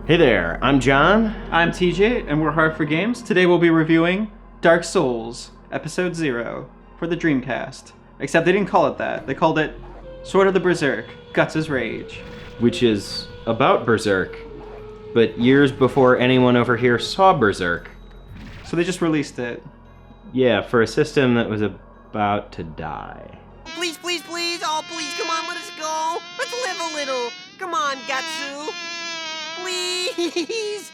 Hey there, I'm John. I'm TJ, and we're Hard for Games. Today we'll be reviewing Dark Souls, Episode 0, for the Dreamcast. Except they didn't call it that. They called it Sword of the Berserk, Guts' Rage. Which is about Berserk, but years before anyone over here saw Berserk. So they just released it. Yeah, for a system that was about to die. Please, please, please! Oh, please, come on, let us go! Let's live a little! Come on, Gatsu! Please!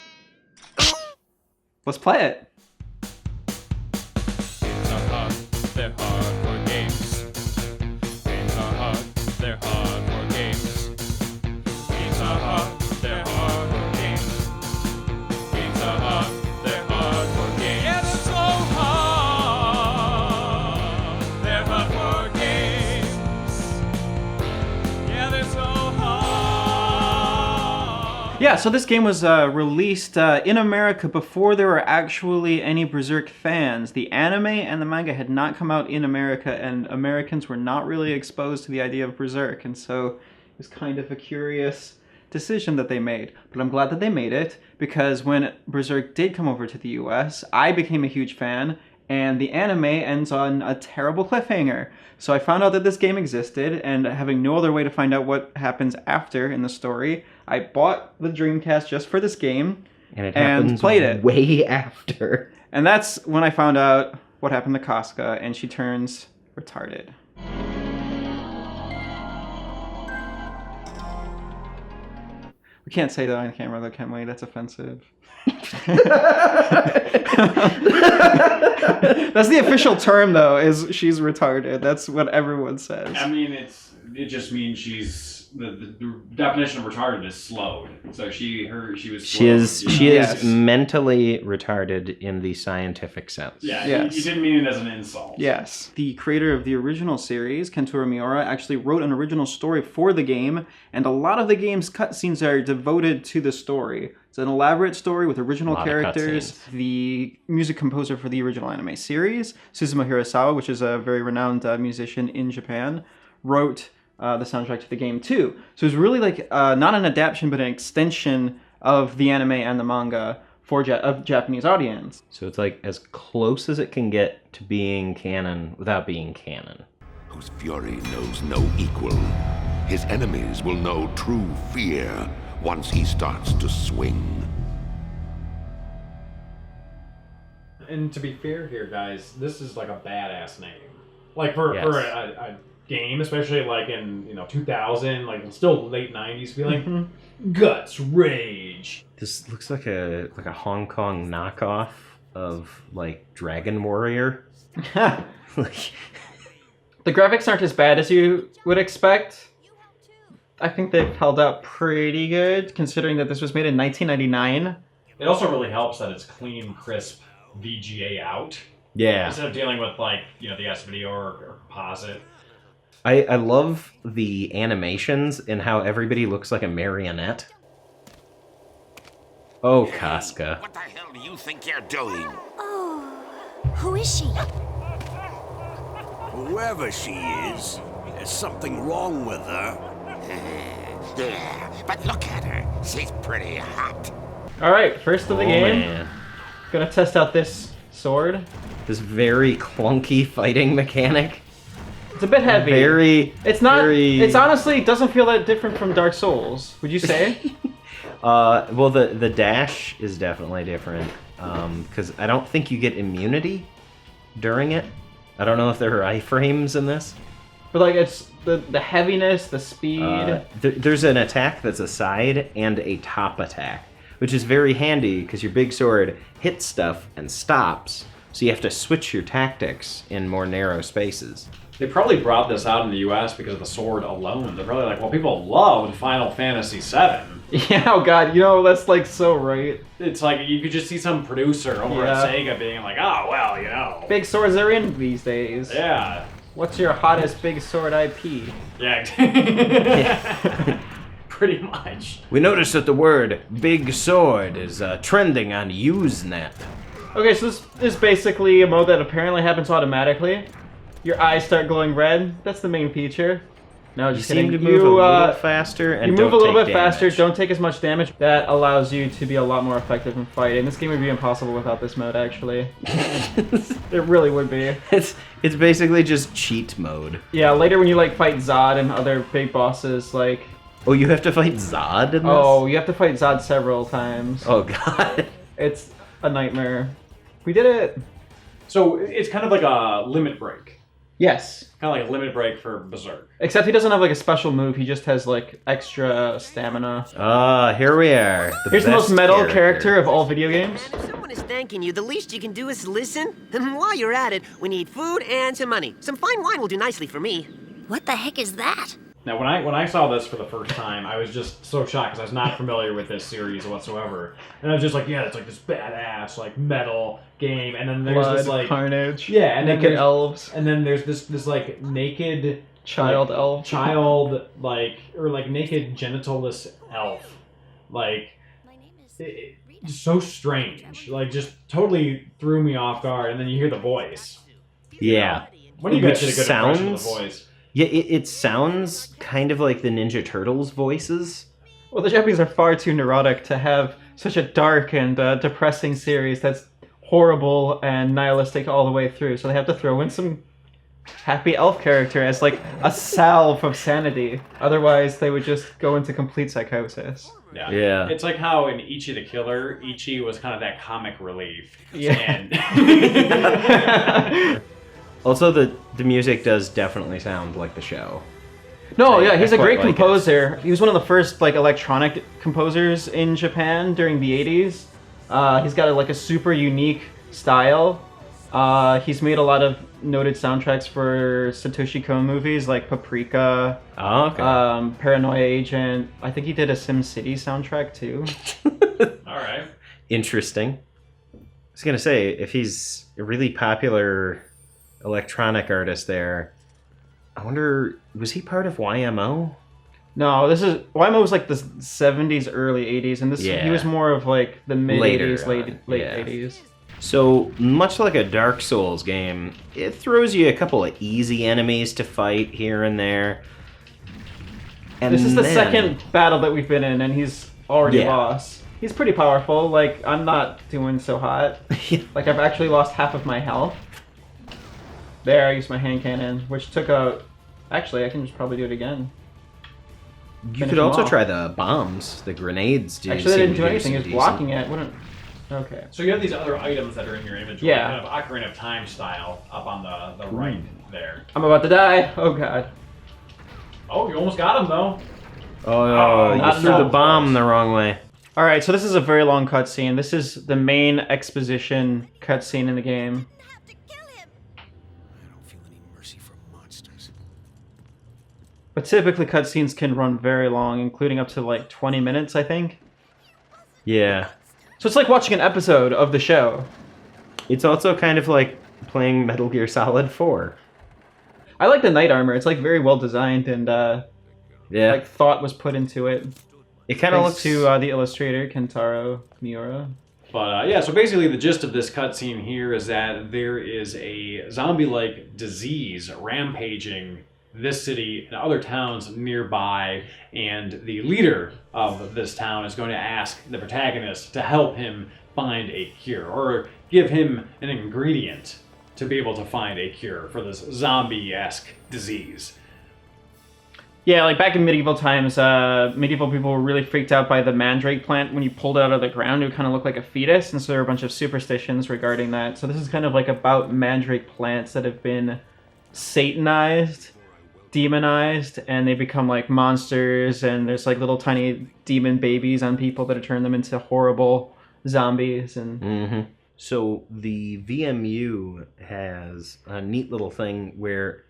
Let's play it. Games are hard, they're hard for games. Games are hard, they're hard for games. Games are hard, they're hard for games. Games are hard, they're hard for games. Yeah, they're so hard, they're hard for games. Yeah, they're so hard. Yeah, so this game was released in America before there were actually any Berserk fans. The anime and the manga had not come out in America, and Americans were not really exposed to the idea of Berserk, and so it was kind of a curious decision that they made. But I'm glad that they made it, because when Berserk did come over to the US, I became a huge fan, and the anime ends on a terrible cliffhanger. So I found out that this game existed, and having no other way to find out what happens after in the story, I bought the Dreamcast just for this game And it happens played it. way after. And that's when I found out what happened to Casca, and she turns retarded. We can't say that on camera though, can we? That's offensive. That's the official term though, is she's retarded. That's what everyone says. I mean, it just means she's the definition of retarded is slowed. So she was slowed. She Yes. is mentally retarded in the scientific sense. Yeah, Yes. you didn't mean it as an insult. Yes. The creator of the original series, Kentaro Miura, actually wrote an original story for the game, and a lot of the game's cutscenes are devoted to the story. It's an elaborate story with original A lot of characters. cutscenes. The music composer for the original anime series, Suzumu Hirasawa, which is a very renowned musician in Japan, wrote the soundtrack to the game too. So it's really like not an adaptation, but an extension of the anime and the manga for a Japanese audience. So it's like as close as it can get to being canon without being canon. Whose fury knows no equal. His enemies will know true fear once he starts to swing. And to be fair here, guys, this is like a badass name. Like for Yes. a game, especially like in 2000, like still late 90s feeling. Guts Rage. This looks like a Hong Kong knockoff of like Dragon Warrior. Like, The graphics aren't as bad as you would expect. I think they've held up pretty good, considering that this was made in 1999. It also really helps that it's clean, crisp VGA out. yeah. Instead of dealing with like, the S-video or composite. I love the animations and how everybody looks like a marionette. Oh, Casca. What the hell do you think you're doing? Oh, who is she? Whoever she is, there's something wrong with her. Yeah, but look at her. She's pretty hot. Alright, first of the game. Man. Gonna test out this sword. This very clunky fighting mechanic. It's a bit heavy. It's not. very- It's honestly doesn't feel that different from Dark Souls. Would you say? Well, the dash is definitely different because I don't think you get immunity during it. I don't know if there are iframes in this. But like it's the heaviness, the speed. There's an attack that's a side and a top attack, which is very handy because your big sword hits stuff and stops, so you have to switch your tactics in more narrow spaces. They probably brought this out in the US because of the sword alone. They're probably like, well, people loved Final Fantasy VII. Yeah. Oh God. That's like so right. It's like you could just see some producer over at Sega being like, oh, well, Big swords are in these days. Yeah. What's your hottest big sword IP? Yeah. Pretty much. We noticed that the word "big sword" is trending on Usenet. Okay, so this is basically a mode that apparently happens automatically. Your eyes start glowing red. That's the main feature. No, You just seem kidding. to move a You, little faster and you don't move a little take bit faster, damage. don't take as much damage. That allows you to be a lot more effective in fighting. This game would be impossible without this mode, actually. It really would be. It's basically just cheat mode. Yeah, later when you like fight Zod and other big bosses, like... Oh, you have to fight Zod in this? Oh, you have to fight Zod several times. Oh, God. It's a nightmare. We did it! So it's kind of like a limit break. Yes. Kind of like a limit break for Berserk. Except he doesn't have like a special move, he just has like extra stamina. Ah, here we are. Here's the most best metal character of all video games. And if someone is thanking you, the least you can do is listen. While you're at it, we need food and some money. Some fine wine will do nicely for me. What the heck is that? Now, when I saw this for the first time, I was just so shocked because I was not familiar with this series whatsoever. And I was just like, yeah, it's like this badass like metal game, and then there's Blood, this like carnage, yeah, and then naked there's- elves, and then there's this like naked child like, elf. child like or like naked genitalless elf, like it's so strange, like just totally threw me off guard. And then you hear the voice. Yeah. When do you guys Which did a good impression of the sounds- voice? Yeah, it sounds kind of like the Ninja Turtles voices. Well, the Japanese are far too neurotic to have such a dark and depressing series that's horrible and nihilistic all the way through. So they have to throw in some happy elf character as like a salve of sanity. Otherwise, they would just go into complete psychosis. Yeah. Yeah. It's like how in Ichi the Killer, Ichi was kind of that comic relief. Yeah. And Also, the music does definitely sound like the show. No, I- yeah, he's I a great quite like it. composer. He was one of the first like electronic composers in Japan during the 80s. He's got like a super unique style. He's made a lot of noted soundtracks for Satoshi Kon movies like Paprika, Oh, okay. Paranoia Agent. I think he did a SimCity soundtrack too. all right. Interesting. I was gonna say, if he's a really popular electronic artist there, I wonder, was he part of YMO? No, this is YMO was like the 70s, early 80s, and this Yeah. he was more of like the mid Later 80s, late on, late yeah. 80s. So, much like a Dark Souls game, it throws you a couple of easy enemies to fight here and there. And This is the then- second battle that we've been in, and he's already Yeah. lost. He's pretty powerful. Like, I'm not doing so hot. Like, I've actually lost half of my health. There, I used my hand cannon, which took out... Actually, I can just probably do it again. You finish could him also off. try the bombs, the grenades. Actually, that didn't do anything. It's blocking it. Wouldn't... Okay. So you have these other items that are in your inventory, Yeah. kind of Ocarina of Time style, up on the right there. I'm about to die. Oh, God. Oh, you almost got him though. Oh, not you threw the enough. bomb the wrong way. All right, so this is a very long cutscene. This is the main exposition cutscene in the game. Have to kill him. I don't feel any mercy for monsters. But typically, cutscenes can run very long, including up to like 20 minutes, I think. Yeah. So it's like watching an episode of the show. It's also kind of like playing Metal Gear Solid 4. I like the knight armor. It's like very well designed and Yeah. like thought was put into it. It kind of Thanks looks... to the illustrator Kentaro Miura. But yeah, so basically the gist of this cutscene here is that there is a zombie-like disease rampaging this city and other towns nearby, and the leader of this town is going to ask the protagonist to help him find a cure, or give him an ingredient to be able to find a cure for this zombie-esque disease. Yeah, like back in medieval times, medieval people were really freaked out by the mandrake plant. When you pulled it out of the ground, it would kind of look like a fetus, and so there were a bunch of superstitions regarding that. So this is kind of like about mandrake plants that have been satanized, demonized, and they become like monsters, and there's like little tiny demon babies on people that turn them into horrible zombies. And Mm-hmm. So the VMU has a neat little thing where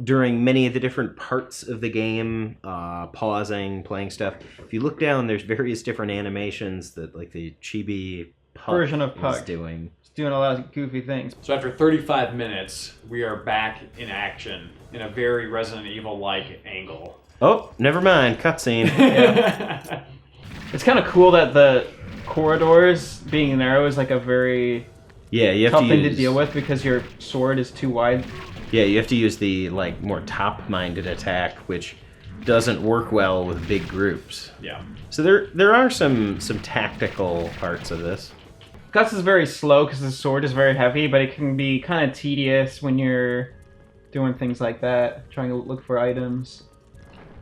during many of the different parts of the game, pausing, playing stuff, if you look down, there's various different animations that like the chibi Puck Version of is Puck. doing. it's doing a lot of goofy things. So after 35 minutes, we are back in action in a very Resident Evil-like angle. Oh, never mind, cutscene. It's kind of cool that the corridors being narrow is like a very Yeah, you have tough to thing use... to deal with because your sword is too wide. Yeah, you have to use the like more top-minded attack, which doesn't work well with big groups. Yeah. So there are some tactical parts of this. Guts is very slow because the sword is very heavy, but it can be kind of tedious when you're doing things like that, trying to look for items.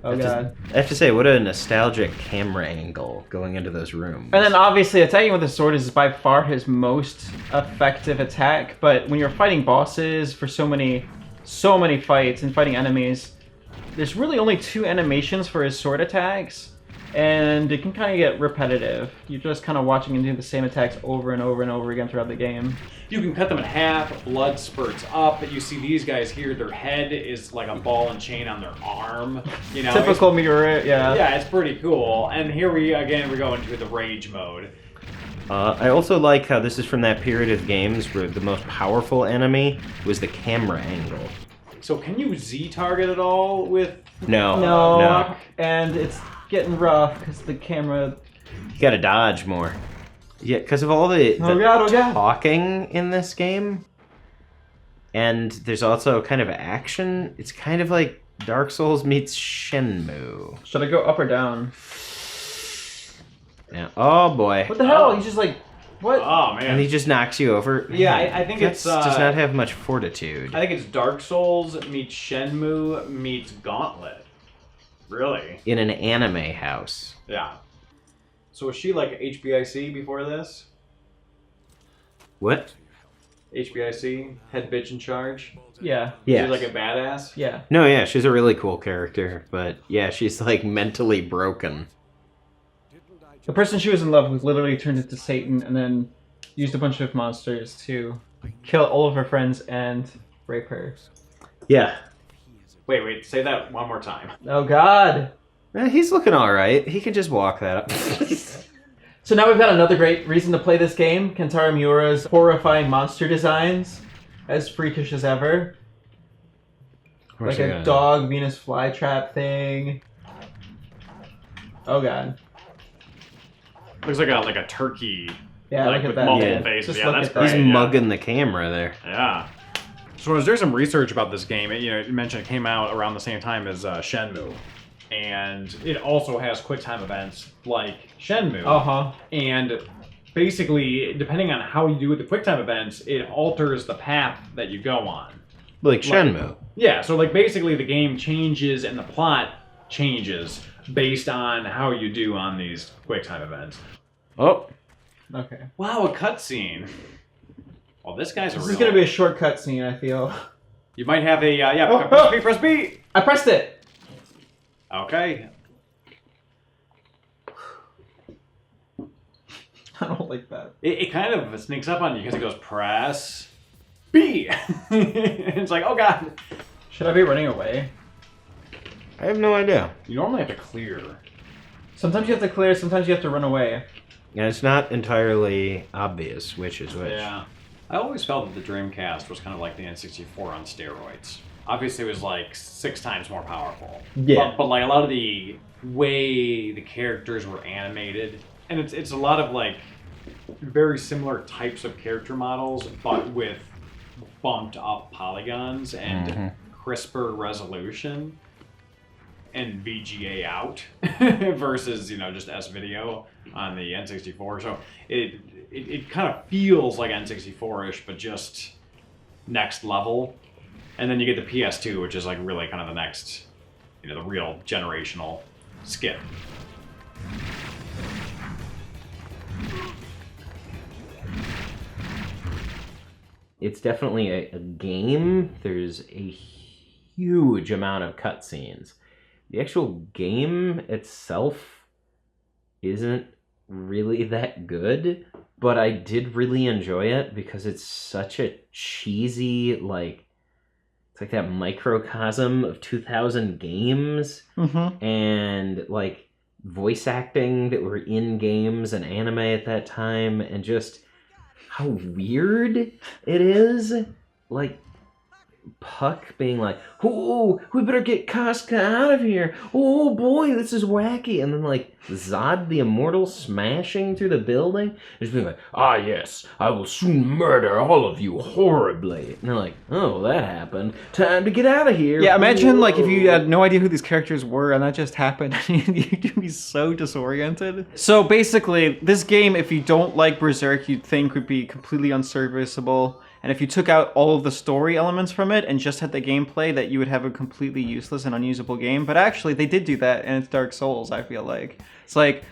Oh god. I have to say, what a nostalgic camera angle going into those rooms. And then obviously attacking with the sword is by far his most effective attack, but when you're fighting bosses for so many fights and fighting enemies, there's really only 2 animations for his sword attacks, and it can kind of get repetitive. You're just kind of watching him do the same attacks over and over and over again throughout the game. You can cut them in half, blood spurts up, but you see these guys here, their head is like a ball and chain on their arm. You know, Typical Miura, yeah. Yeah, it's pretty cool. And here we go into the rage mode. I also like how this is from that period of games where the most powerful enemy was the camera angle. So can you Z-target at all with... No. And it's getting rough because the camera... You gotta dodge more. Yeah, because of all the God. talking in this game. And there's also kind of action. It's kind of like Dark Souls meets Shenmue. Should I go up or down? Yeah. Oh boy. What the hell? He's just like, what? Oh man. And he just knocks you over. Yeah, I think Guts it's... does not have much fortitude. I think it's Dark Souls meets Shenmue meets Gauntlet. Really? In an anime house. Yeah. So was she like HBIC before this? What? HBIC? Head bitch in charge? Yeah. Yeah. She's like a badass? Yeah. No, yeah, she's a really cool character, but yeah, she's like mentally broken. The person she was in love with literally turned into Satan and then used a bunch of monsters to kill all of her friends and rape her. Yeah. Wait, say that one more time. Oh god. He's looking alright. He can just walk that up. So now we've got another great reason to play this game. Kentaro Miura's horrifying monster designs. As freakish as ever. Like a dog Venus flytrap thing. Oh god. Looks like a turkey. Yeah, like look at with that. multiple Yeah. faces. Just Yeah, look that's at great. that. He's yeah. mugging the camera there. Yeah. So as there's some research about this game, you mentioned it came out around the same time as Shenmue. And it also has QuickTime events like Shenmue. Uh-huh. And basically, depending on how you do with the QuickTime events, it alters the path that you go on. Like Shenmue. Yeah, so like basically the game changes and the plot changes based on how you do on these QuickTime events. Oh. Okay. Wow, a cutscene. Well, this guy's This is gonna be a short cutscene, I feel. You might have a press B. I pressed it! Okay. I don't like that. It kind of sneaks up on you because it goes press B. It's like, oh god. Should I be running away? I have no idea. You normally have to clear. Sometimes you have to clear, sometimes you have to run away. And it's not entirely obvious which is which. Yeah. I always felt that the Dreamcast was kind of like the N64 on steroids. Obviously, it was like 6 times more powerful. Yeah. But like a lot of the way the characters were animated, and it's a lot of like very similar types of character models, but with bumped up polygons and crisper resolution and VGA out versus just S video on the N64. So it kind of feels like N64ish, but just next level. And then you get the PS2, which is like really kind of the next, the real generational skip. It's definitely a game. There's a huge amount of cutscenes. The actual game itself isn't really that good, but I did really enjoy it because it's such a cheesy, it's like that microcosm of 2000 games and like voice acting that were in games and anime at that time, and just how weird it is. Like, Puck being like, "Oh, we better get Casca out of here. Oh boy, this is wacky." And then like Zod the Immortal smashing through the building, just being like, "Ah yes, I will soon murder all of you horribly." And they're like, "Oh, that happened. Time to get out of here." Yeah, imagine like if you had no idea who these characters were and that just happened, you'd be so disoriented. So basically, this game, if you don't like Berserk, you'd think would be completely unserviceable. And if you took out all of the story elements from it and just had the gameplay, that you would have a completely useless and unusable game. But actually, they did do that, and it's Dark Souls, I feel like. It's like,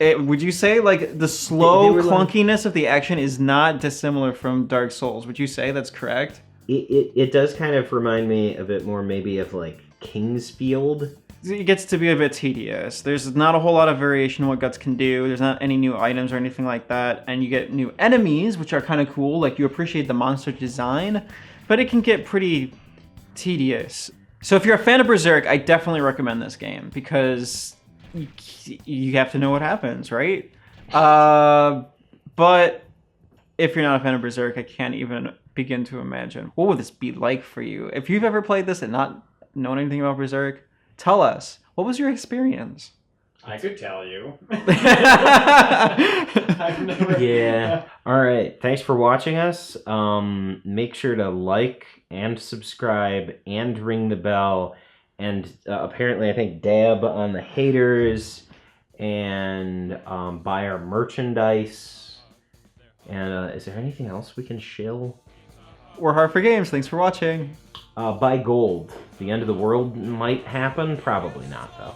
would you say, like, the slow clunkiness of the action is not dissimilar from Dark Souls? Would you say that's correct? It does kind of remind me a bit more maybe of, like, Kingsfield. It gets to be a bit tedious. There's not a whole lot of variation in what Guts can do. There's not any new items or anything like that. And you get new enemies, which are kind of cool. Like, you appreciate the monster design, but it can get pretty tedious. So if you're a fan of Berserk, I definitely recommend this game because you have to know what happens, right? But if you're not a fan of Berserk, I can't even begin to imagine. What would this be like for you? If you've ever played this and not known anything about Berserk, tell us. What was your experience? I could tell you. Yeah. All right. Thanks for watching us. Make sure to like and subscribe and ring the bell. And apparently, I think dab on the haters and buy our merchandise. And is there anything else we can shill? We're Hard for Games. Thanks for watching. Buy gold. The end of the world might happen. Probably not, though.